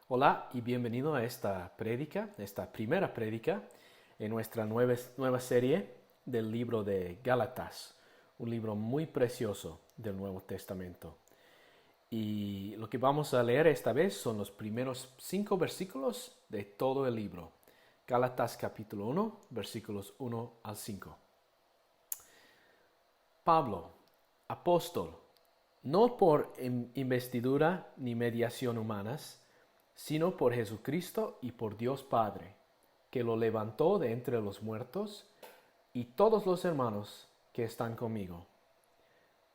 Hola y bienvenido a esta primera prédica en nuestra nueva serie del libro de Gálatas, un libro muy precioso del Nuevo Testamento. Y lo que vamos a leer esta vez son los primeros 5 versículos de todo el libro. Gálatas capítulo 1, versículos 1 al 5. Pablo, apóstol, no por investidura ni mediación humanas, sino por Jesucristo y por Dios Padre, que lo levantó de entre los muertos, y todos los hermanos que están conmigo,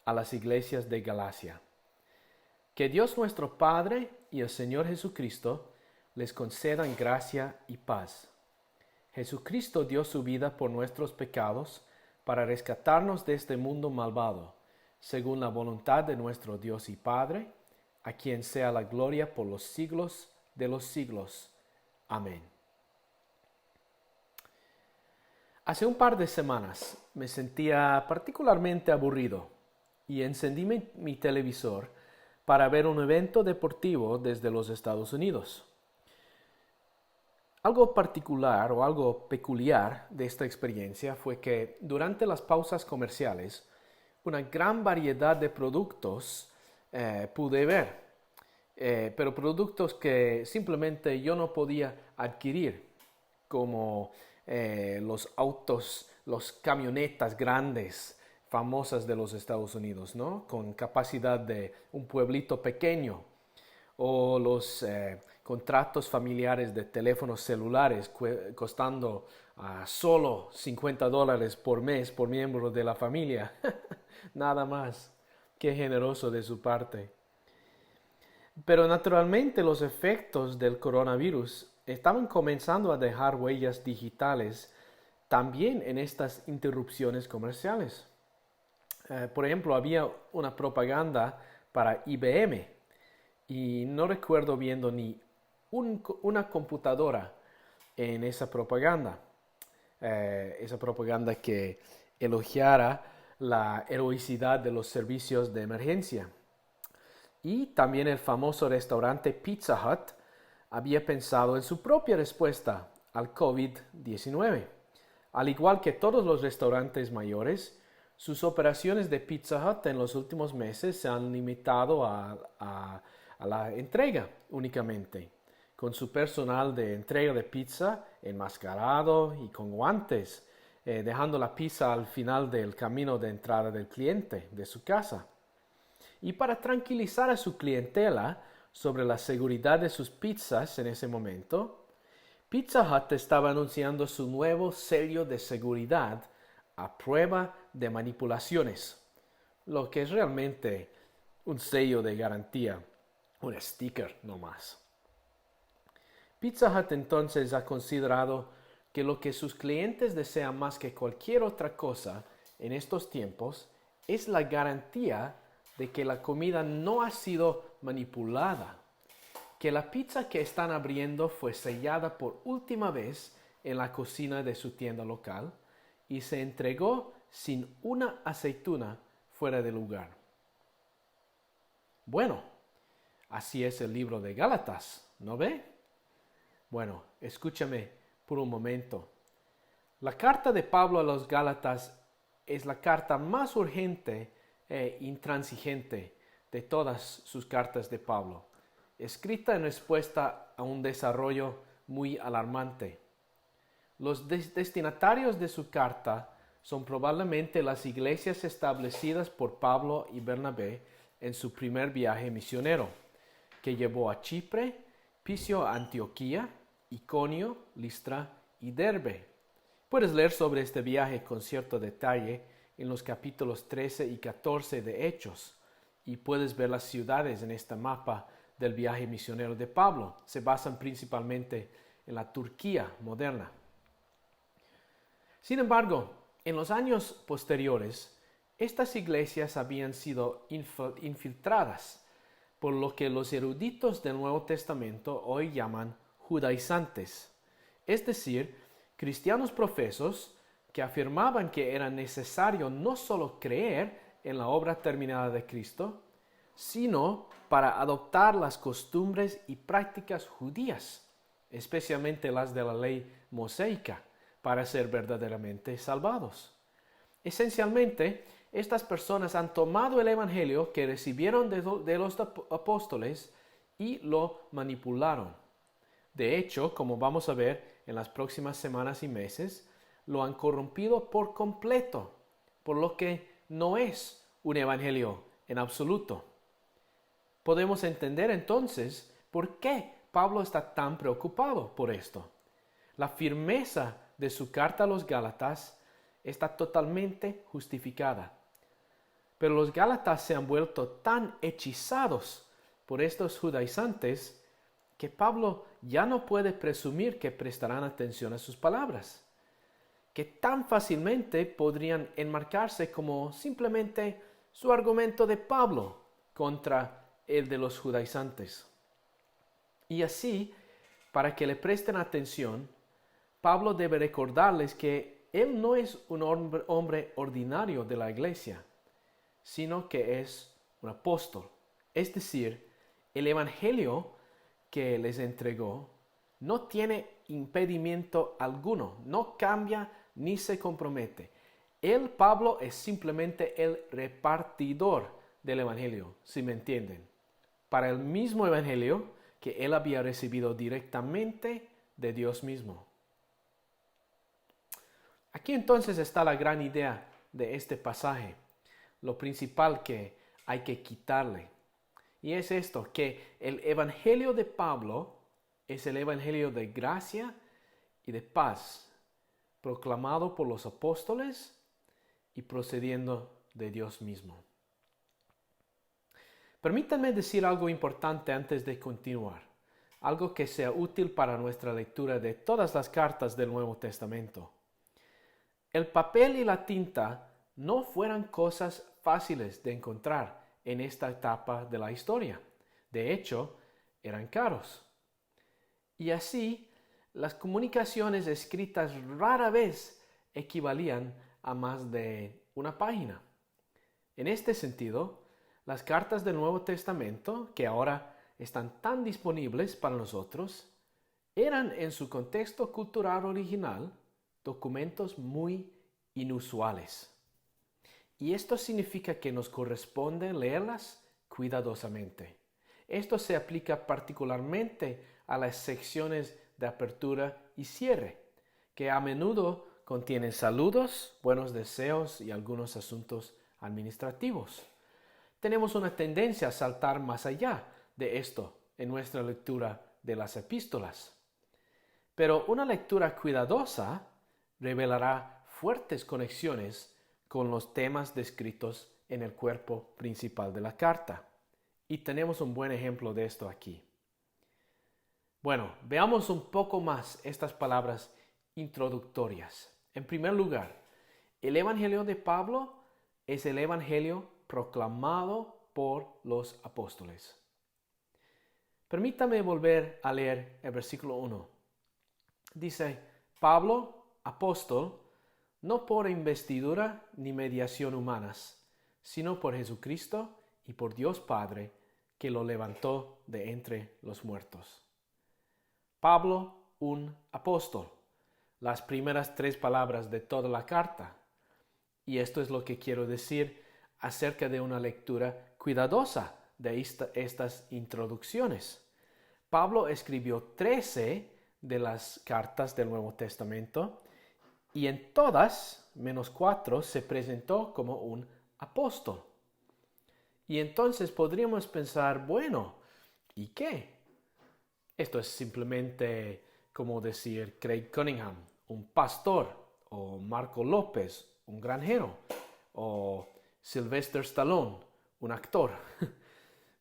a las iglesias de Galacia. Que Dios nuestro Padre y el Señor Jesucristo les concedan gracia y paz. Jesucristo dio su vida por nuestros pecados para rescatarnos de este mundo malvado, según la voluntad de nuestro Dios y Padre, a quien sea la gloria por los siglos de los siglos. Amén. Hace un par de semanas me sentía particularmente aburrido y encendí mi televisor para ver un evento deportivo desde los Estados Unidos. Algo particular o algo peculiar de esta experiencia fue que durante las pausas comerciales una gran variedad de productos pude ver. Pero productos que simplemente yo no podía adquirir, como los autos, los camionetas grandes, famosas de los Estados Unidos, ¿no? Con capacidad de un pueblito pequeño, o los contratos familiares de teléfonos celulares costando solo $50 por mes por miembro de la familia. Nada más. Qué generoso de su parte. Pero naturalmente los efectos del coronavirus estaban comenzando a dejar huellas digitales también en estas interrupciones comerciales. Por ejemplo, había una propaganda para IBM y no recuerdo viendo ni una computadora en esa propaganda. Esa propaganda que elogiara la heroicidad de los servicios de emergencia. Y también el famoso restaurante Pizza Hut había pensado en su propia respuesta al COVID-19. Al igual que todos los restaurantes mayores, sus operaciones de Pizza Hut en los últimos meses se han limitado a la entrega únicamente, con su personal de entrega de pizza enmascarado y con guantes, dejando la pizza al final del camino de entrada del cliente de su casa. Y para tranquilizar a su clientela sobre la seguridad de sus pizzas en ese momento, Pizza Hut estaba anunciando su nuevo sello de seguridad a prueba de manipulaciones, lo que es realmente un sello de garantía, un sticker no más. Pizza Hut entonces ha considerado que lo que sus clientes desean más que cualquier otra cosa en estos tiempos es la garantía de que la comida no ha sido manipulada, que la pizza que están abriendo fue sellada por última vez en la cocina de su tienda local y se entregó sin una aceituna fuera de lugar. Bueno, así es el libro de Gálatas, ¿no ve? Bueno, escúchame por un momento. La carta de Pablo a los Gálatas es la carta más urgente e intransigente de todas sus cartas de Pablo, escrita en respuesta a un desarrollo muy alarmante. Los destinatarios de su carta son probablemente las iglesias establecidas por Pablo y Bernabé en su primer viaje misionero, que llevó a Chipre, Pisio, Antioquía, Iconio, Listra y Derbe. Puedes leer sobre este viaje con cierto detalle en los capítulos 13 y 14 de Hechos, y puedes ver las ciudades en este mapa del viaje misionero de Pablo. Se basan principalmente en la Turquía moderna. Sin embargo, en los años posteriores, estas iglesias habían sido infiltradas por lo que los eruditos del Nuevo Testamento hoy llaman judaizantes, es decir, cristianos profesos que afirmaban que era necesario no solo creer en la obra terminada de Cristo, sino para adoptar las costumbres y prácticas judías, especialmente las de la ley mosaica, para ser verdaderamente salvados. Esencialmente, estas personas han tomado el Evangelio que recibieron de los apóstoles y lo manipularon. De hecho, como vamos a ver en las próximas semanas y meses, lo han corrompido por completo, por lo que no es un evangelio en absoluto. Podemos entender entonces por qué Pablo está tan preocupado por esto. La firmeza de su carta a los Gálatas está totalmente justificada. Pero los Gálatas se han vuelto tan hechizados por estos judaizantes que Pablo ya no puede presumir que prestarán atención a sus palabras, que tan fácilmente podrían enmarcarse como simplemente su argumento de Pablo contra el de los judaizantes. Y así, para que le presten atención, Pablo debe recordarles que él no es un hombre ordinario de la iglesia, sino que es un apóstol. Es decir, el evangelio que les entregó no tiene impedimento alguno, no cambia ni se compromete. Él, Pablo, es simplemente el repartidor del evangelio, si me entienden, para el mismo evangelio que él había recibido directamente de Dios mismo. Aquí entonces está la gran idea de este pasaje, lo principal que hay que quitarle. Y es esto, que el evangelio de Pablo es el evangelio de gracia y de paz, proclamado por los apóstoles y procediendo de Dios mismo. Permítanme decir algo importante antes de continuar, algo que sea útil para nuestra lectura de todas las cartas del Nuevo Testamento. El papel y la tinta no fueran cosas fáciles de encontrar en esta etapa de la historia. De hecho, eran caros. Y así, las comunicaciones escritas rara vez equivalían a más de una página. En este sentido, las cartas del Nuevo Testamento, que ahora están tan disponibles para nosotros, eran en su contexto cultural original documentos muy inusuales. Y esto significa que nos corresponde leerlas cuidadosamente. Esto se aplica particularmente a las secciones de apertura y cierre, que a menudo contienen saludos, buenos deseos y algunos asuntos administrativos. Tenemos una tendencia a saltar más allá de esto en nuestra lectura de las epístolas. Pero una lectura cuidadosa revelará fuertes conexiones con los temas descritos en el cuerpo principal de la carta. Y tenemos un buen ejemplo de esto aquí. Bueno, veamos un poco más estas palabras introductorias. En primer lugar, el Evangelio de Pablo es el Evangelio proclamado por los apóstoles. Permítame volver a leer el versículo 1. Dice, Pablo, apóstol, no por investidura ni mediación humanas, sino por Jesucristo y por Dios Padre, que lo levantó de entre los muertos. Pablo, un apóstol. Las primeras 3 palabras de toda la carta. Y esto es lo que quiero decir acerca de una lectura cuidadosa de estas introducciones. Pablo escribió 13 de las cartas del Nuevo Testamento y en todas, menos 4, se presentó como un apóstol. Y entonces podríamos pensar, bueno, ¿y qué? Esto es simplemente como decir Craig Cunningham, un pastor, o Marco López, un granjero, o Sylvester Stallone, un actor.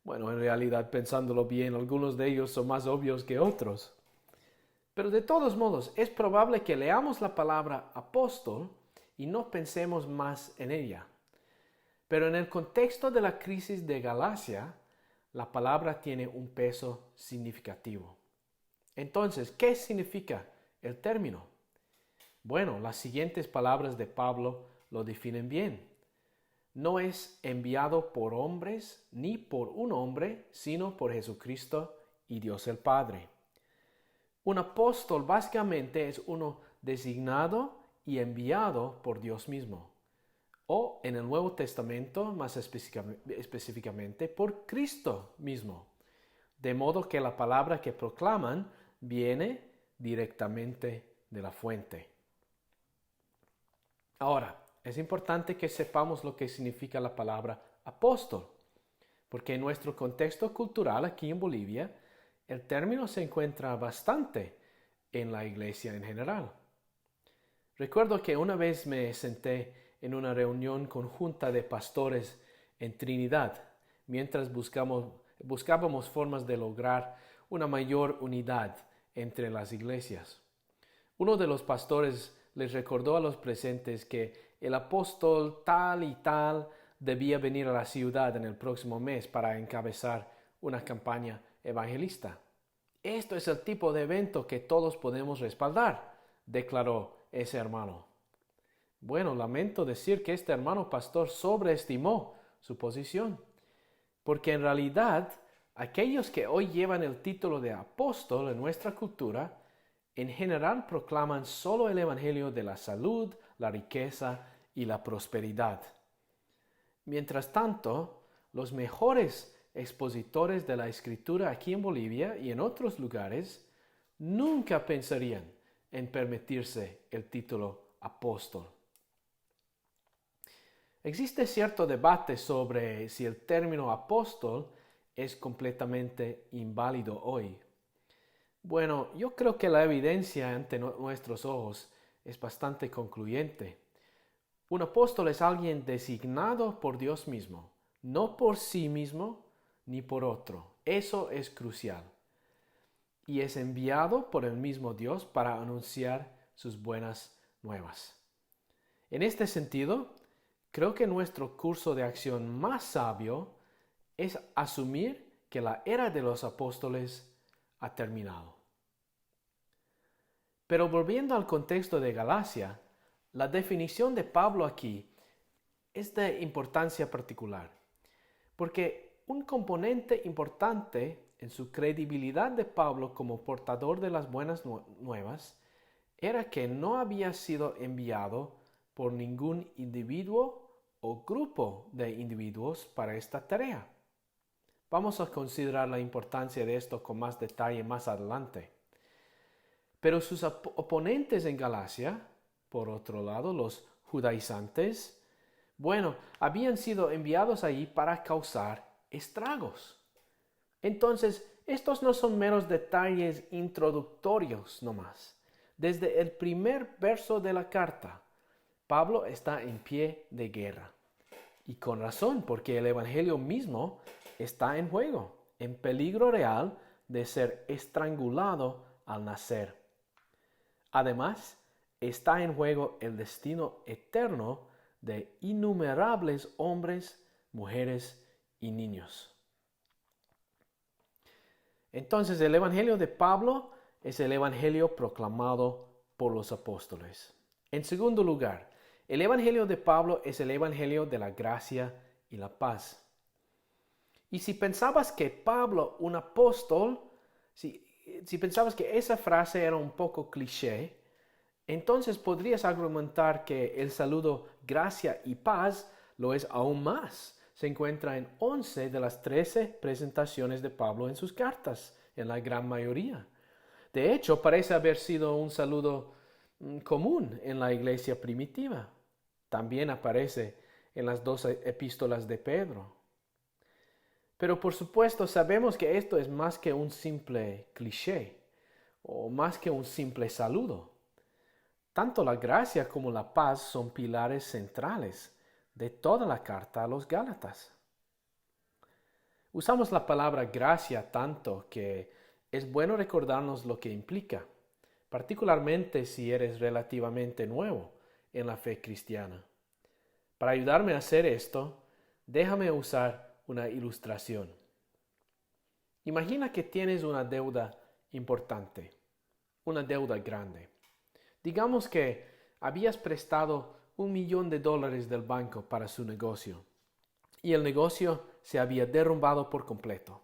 Bueno, en realidad, pensándolo bien, algunos de ellos son más obvios que otros. Pero de todos modos, es probable que leamos la palabra apóstol y no pensemos más en ella. Pero en el contexto de la crisis de Galacia, la palabra tiene un peso significativo. Entonces, ¿qué significa el término? Bueno, las siguientes palabras de Pablo lo definen bien. no es enviado por hombres ni por un hombre, sino por Jesucristo y Dios el Padre. Un apóstol básicamente es uno designado y enviado por Dios mismo, o en el Nuevo Testamento más específicamente por Cristo mismo, de modo que la palabra que proclaman viene directamente de la fuente. Ahora, es importante que sepamos lo que significa la palabra apóstol, porque en nuestro contexto cultural aquí en Bolivia, el término se encuentra bastante en la iglesia en general. Recuerdo que una vez me senté en una reunión conjunta de pastores en Trinidad, mientras buscábamos formas de lograr una mayor unidad entre las iglesias. Uno de los pastores les recordó a los presentes que el apóstol tal y tal debía venir a la ciudad en el próximo mes para encabezar una campaña evangelista. Esto es el tipo de evento que todos podemos respaldar, declaró ese hermano. Bueno, lamento decir que este hermano pastor sobreestimó su posición, porque en realidad aquellos que hoy llevan el título de apóstol en nuestra cultura en general proclaman solo el evangelio de la salud, la riqueza y la prosperidad. Mientras tanto, los mejores expositores de la Escritura aquí en Bolivia y en otros lugares nunca pensarían en permitirse el título apóstol. Existe cierto debate sobre si el término apóstol es completamente inválido hoy. Bueno, yo creo que la evidencia ante nuestros ojos es bastante concluyente. Un apóstol es alguien designado por Dios mismo, no por sí mismo ni por otro. Eso es crucial. Y es enviado por el mismo Dios para anunciar sus buenas nuevas. En este sentido, creo que nuestro curso de acción más sabio es asumir que la era de los apóstoles ha terminado. Pero volviendo al contexto de Galacia, la definición de Pablo aquí es de importancia particular, porque un componente importante en su credibilidad de Pablo como portador de las buenas nuevas era que no había sido enviado por ningún individuo o grupo de individuos para esta tarea. Vamos a considerar la importancia de esto con más detalle más adelante. Pero sus oponentes en Galacia, por otro lado, los judaizantes, bueno, habían sido enviados allí para causar estragos. Entonces, estos no son meros detalles introductorios nomás. Desde el primer verso de la carta, Pablo está en pie de guerra. Y con razón, porque el evangelio mismo está en juego, en peligro real de ser estrangulado al nacer. Además, está en juego el destino eterno de innumerables hombres, mujeres y niños. Entonces, el evangelio de Pablo es el evangelio proclamado por los apóstoles. En segundo lugar, el evangelio de Pablo es el evangelio de la gracia y la paz. Y si pensabas que Pablo, un apóstol, si pensabas que esa frase era un poco cliché, entonces podrías argumentar que el saludo gracia y paz lo es aún más. Se encuentra en 11 de las 13 presentaciones de Pablo en sus cartas, en la gran mayoría. De hecho, parece haber sido un saludo común en la iglesia primitiva. También aparece en las 12 epístolas de Pedro. Pero por supuesto sabemos que esto es más que un simple cliché o más que un simple saludo. Tanto la gracia como la paz son pilares centrales de toda la carta a los Gálatas. Usamos la palabra gracia tanto que es bueno recordarnos lo que implica, particularmente si eres relativamente nuevo en la fe cristiana. Para ayudarme a hacer esto, déjame usar una ilustración. Imagina que tienes una deuda importante, una deuda grande. Digamos que habías prestado $1,000,000 del banco para su negocio. Y el negocio se había derrumbado por completo.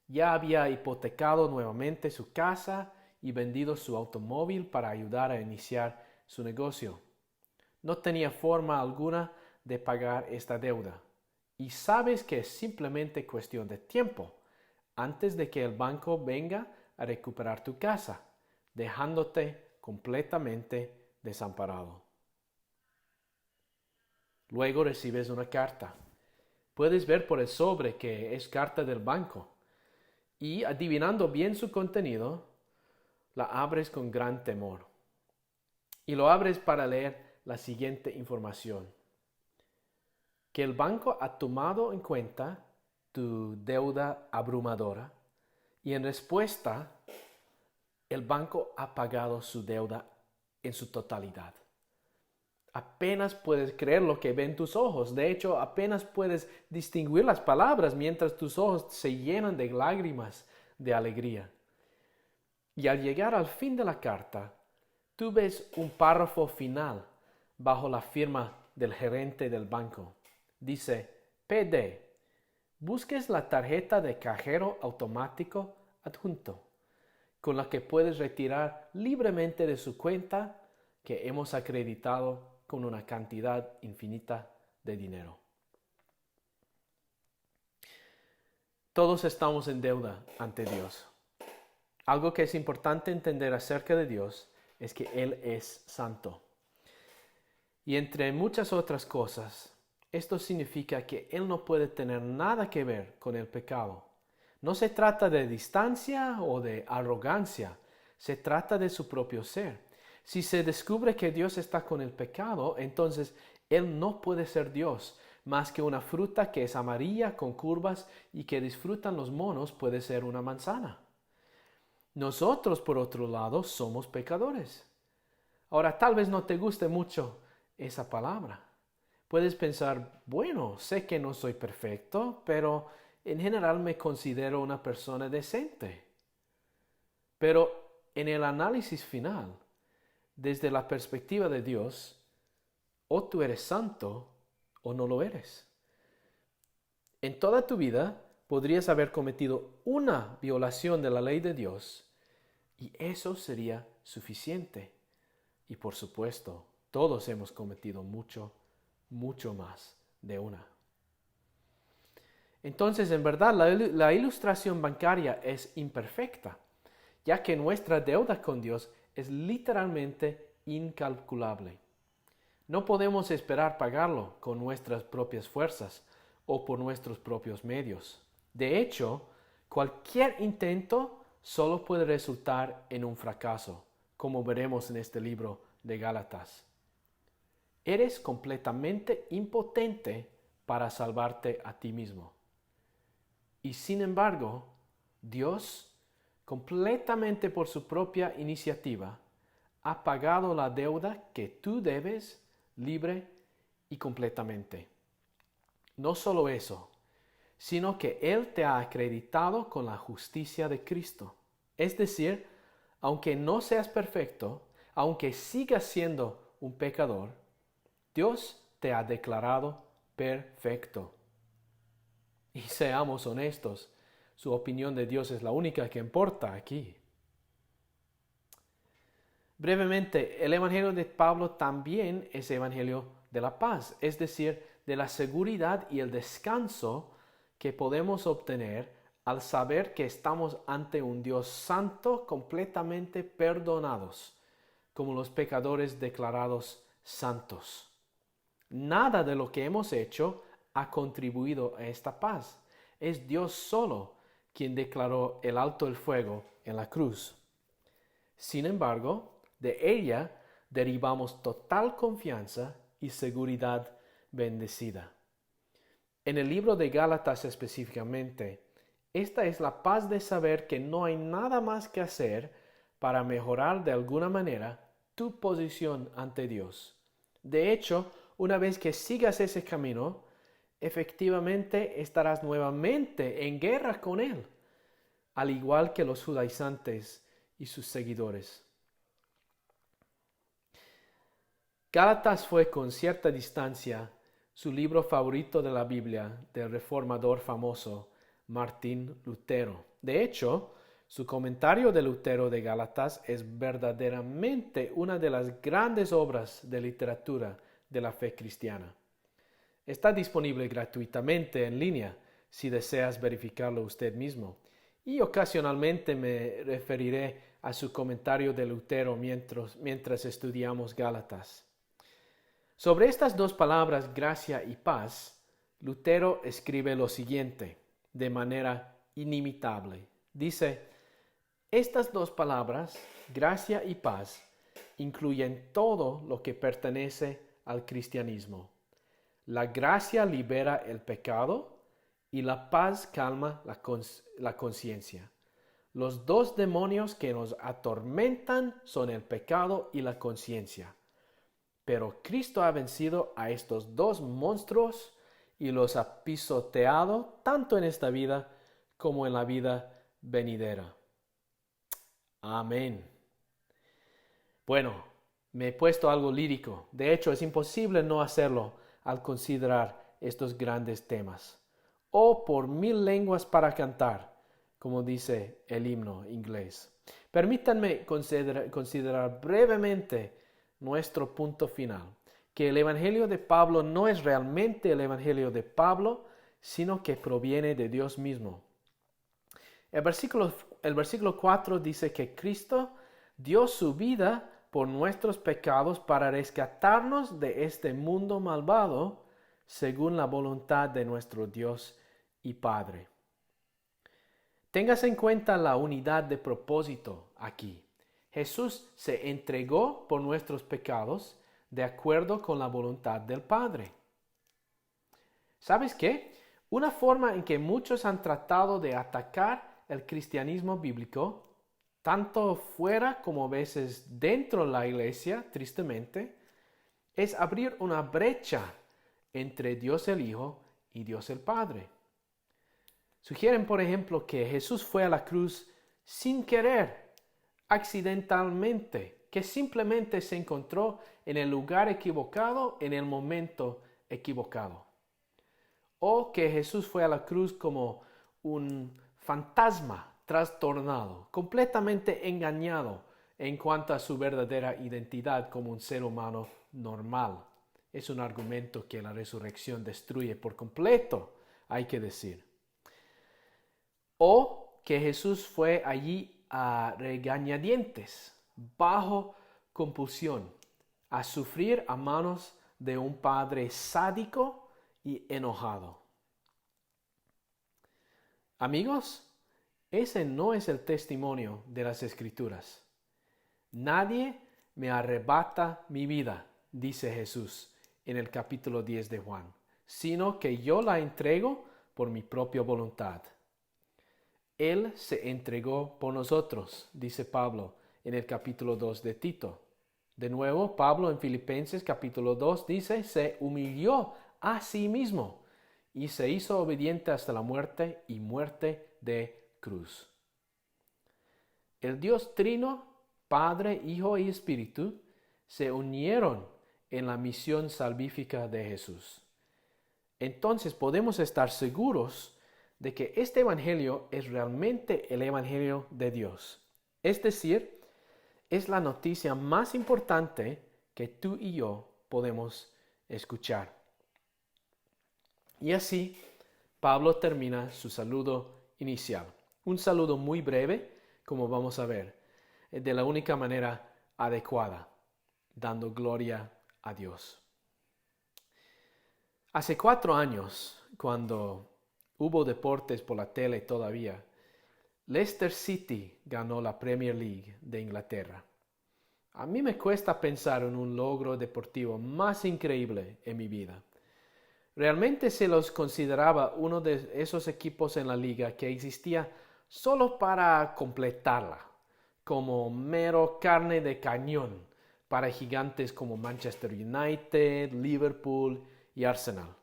Ya había hipotecado nuevamente su casa y vendido su automóvil para ayudar a iniciar su negocio. No tenía forma alguna de pagar esta deuda. Y sabes que es simplemente cuestión de tiempo antes de que el banco venga a recuperar tu casa, dejándote completamente desamparado. Luego recibes una carta. Puedes ver por el sobre que es carta del banco y, adivinando bien su contenido, la abres con gran temor. Y lo abres para leer la siguiente información: que el banco ha tomado en cuenta tu deuda abrumadora y en respuesta el banco ha pagado su deuda en su totalidad. Apenas puedes creer lo que ven tus ojos. De hecho, apenas puedes distinguir las palabras mientras tus ojos se llenan de lágrimas de alegría. Y al llegar al fin de la carta, tú ves un párrafo final bajo la firma del gerente del banco. Dice: PD, busques la tarjeta de cajero automático adjunto, con la que puedes retirar libremente de su cuenta que hemos acreditado con una cantidad infinita de dinero. Todos estamos en deuda ante Dios. Algo que es importante entender acerca de Dios es que Él es santo. Y entre muchas otras cosas, esto significa que Él no puede tener nada que ver con el pecado. No se trata de distancia o de arrogancia, se trata de su propio ser. Si se descubre que Dios está con el pecado, entonces Él no puede ser Dios, más que una fruta que es amarilla con curvas y que disfrutan los monos puede ser una manzana. Nosotros, por otro lado, somos pecadores. Ahora, tal vez no te guste mucho esa palabra. Puedes pensar, bueno, sé que no soy perfecto, pero en general me considero una persona decente. Pero en el análisis final, desde la perspectiva de Dios, o tú eres santo o no lo eres. En toda tu vida podrías haber cometido una violación de la ley de Dios y eso sería suficiente. Y por supuesto, todos hemos cometido mucho más de una. Entonces, en verdad, la ilustración bancaria es imperfecta, ya que nuestra deuda con Dios es literalmente incalculable. No podemos esperar pagarlo con nuestras propias fuerzas o por nuestros propios medios. De hecho, cualquier intento solo puede resultar en un fracaso, como veremos en este libro de Gálatas. Eres completamente impotente para salvarte a ti mismo. Y sin embargo, Dios, completamente por su propia iniciativa, ha pagado la deuda que tú debes libre y completamente. No solo eso, sino que Él te ha acreditado con la justicia de Cristo. Es decir, aunque no seas perfecto, aunque sigas siendo un pecador, Dios te ha declarado perfecto. Y seamos honestos, su opinión de Dios es la única que importa aquí. Brevemente, el Evangelio de Pablo también es Evangelio de la paz, es decir, de la seguridad y el descanso que podemos obtener al saber que estamos ante un Dios santo, completamente perdonados, como los pecadores declarados santos. Nada de lo que hemos hecho ha contribuido a esta paz. Es Dios solo quien declaró el alto el fuego en la cruz. Sin embargo, de ella derivamos total confianza y seguridad bendecida. En el libro de Gálatas específicamente, esta es la paz de saber que no hay nada más que hacer para mejorar de alguna manera tu posición ante Dios. De hecho, una vez que sigas ese camino, efectivamente estarás nuevamente en guerra con Él, al igual que los judaizantes y sus seguidores. Gálatas fue con cierta distancia su libro favorito de la Biblia del reformador famoso Martín Lutero. De hecho, su comentario de Lutero de Gálatas es verdaderamente una de las grandes obras de literatura de la fe cristiana. Está disponible gratuitamente en línea si deseas verificarlo usted mismo. Y ocasionalmente me referiré a su comentario de Lutero mientras estudiamos Gálatas. Sobre estas dos palabras, gracia y paz, Lutero escribe lo siguiente, de manera inimitable. Dice, estas dos palabras, gracia y paz, incluyen todo lo que pertenece al cristianismo. La gracia libera el pecado y la paz calma la conciencia. Los dos demonios que nos atormentan son el pecado y la conciencia. Pero Cristo ha vencido a estos dos monstruos y los ha pisoteado tanto en esta vida como en la vida venidera. Amén. Bueno, me he puesto algo lírico. De hecho, es imposible no hacerlo al considerar estos grandes temas. Oh, por 1000 lenguas para cantar, como dice el himno inglés. Permítanme considerar brevemente nuestro punto final, que el Evangelio de Pablo no es realmente el Evangelio de Pablo, sino que proviene de Dios mismo. El versículo 4 dice que Cristo dio su vida por nuestros pecados para rescatarnos de este mundo malvado, según la voluntad de nuestro Dios y Padre. Tengas en cuenta la unidad de propósito aquí. Jesús se entregó por nuestros pecados de acuerdo con la voluntad del Padre. ¿Sabes qué? Una forma en que muchos han tratado de atacar el cristianismo bíblico, tanto fuera como a veces dentro de la iglesia, tristemente, es abrir una brecha entre Dios el Hijo y Dios el Padre. Sugieren, por ejemplo, que Jesús fue a la cruz sin querer, accidentalmente, que simplemente se encontró en el lugar equivocado en el momento equivocado. O que Jesús fue a la cruz como un fantasma trastornado, completamente engañado en cuanto a su verdadera identidad como un ser humano normal. Es un argumento que la resurrección destruye por completo, hay que decir. O que Jesús fue allí a regañadientes, bajo compulsión, a sufrir a manos de un padre sádico y enojado. Amigos, ese no es el testimonio de las Escrituras. Nadie me arrebata mi vida, dice Jesús en el capítulo 10 de Juan, sino que yo la entrego por mi propia voluntad. Él se entregó por nosotros, dice Pablo en el capítulo 2 de Tito. De nuevo, Pablo en Filipenses capítulo 2 dice, se humilló a sí mismo y se hizo obediente hasta la muerte y muerte de cruz. El Dios Trino, Padre, Hijo y Espíritu, se unieron en la misión salvífica de Jesús. Entonces podemos estar seguros de que este evangelio es realmente el evangelio de Dios. Es decir, es la noticia más importante que tú y yo podemos escuchar. Y así, Pablo termina su saludo inicial. Un saludo muy breve, como vamos a ver, de la única manera adecuada, dando gloria a Dios. Hace 4 años, cuando hubo deportes por la tele todavía, Leicester City ganó la Premier League de Inglaterra. A mí me cuesta pensar en un logro deportivo más increíble en mi vida. Realmente se los consideraba uno de esos equipos en la liga que existía solo para completarla, como mero carne de cañón para gigantes como Manchester United, Liverpool y Arsenal.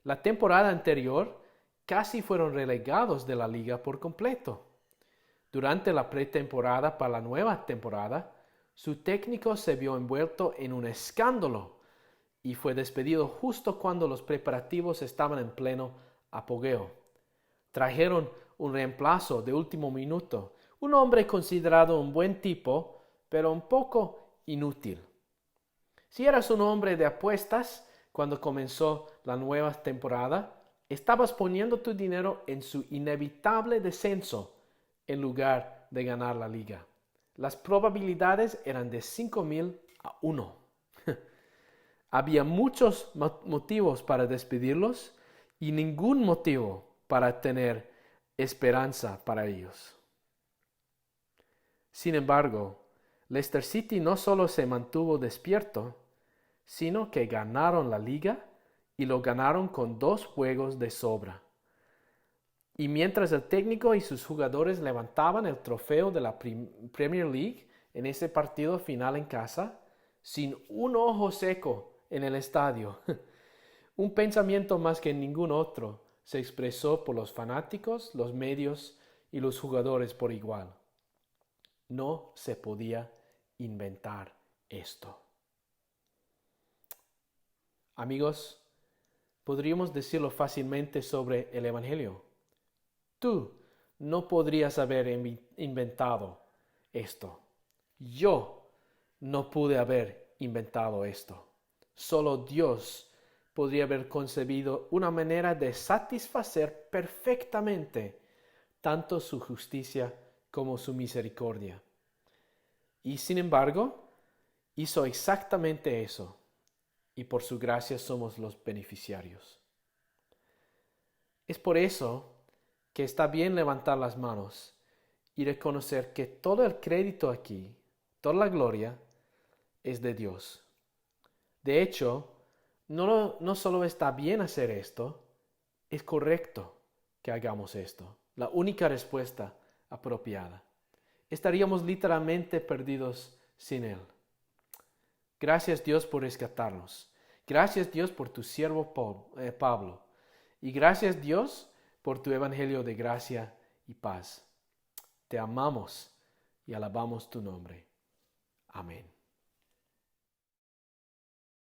La temporada anterior casi fueron relegados de la liga por completo. Durante la pretemporada para la nueva temporada, Su técnico se vio envuelto en un escándalo y fue despedido justo cuando los preparativos estaban en pleno apogeo. Trajeron un reemplazo de último minuto, un hombre considerado un buen tipo, pero un poco inútil. Si eras un hombre de apuestas cuando comenzó la nueva temporada, estabas poniendo tu dinero en su inevitable descenso en lugar de ganar la liga. Las probabilidades eran de 5,000-1. Había muchos motivos para despedirlos y ningún motivo para tener esperanza para ellos. Sin embargo, Leicester City no solo se mantuvo despierto, sino que ganaron la liga y lo ganaron con 2 juegos de sobra. Y mientras el técnico y sus jugadores levantaban el trofeo de la Premier League en ese partido final en casa, sin un ojo seco en el estadio, un pensamiento más que ningún otro se expresó por los fanáticos, los medios y los jugadores por igual. No se podía inventar esto. Amigos, podríamos decirlo fácilmente sobre el Evangelio. Tú no podrías haber inventado esto. Yo no pude haber inventado esto. Solo Dios podría haber concebido una manera de satisfacer perfectamente tanto su justicia como su misericordia. Y sin embargo, hizo exactamente eso. Y por su gracia somos los beneficiarios. Es por eso que está bien levantar las manos y reconocer que todo el crédito aquí, toda la gloria, es de Dios. De hecho, no solo está bien hacer esto, es correcto que hagamos esto. La única respuesta apropiada. Estaríamos literalmente perdidos sin Él. Gracias Dios por rescatarnos. Gracias Dios por tu siervo Pablo. Y gracias Dios por tu evangelio de gracia y paz. Te amamos y alabamos tu nombre. Amén.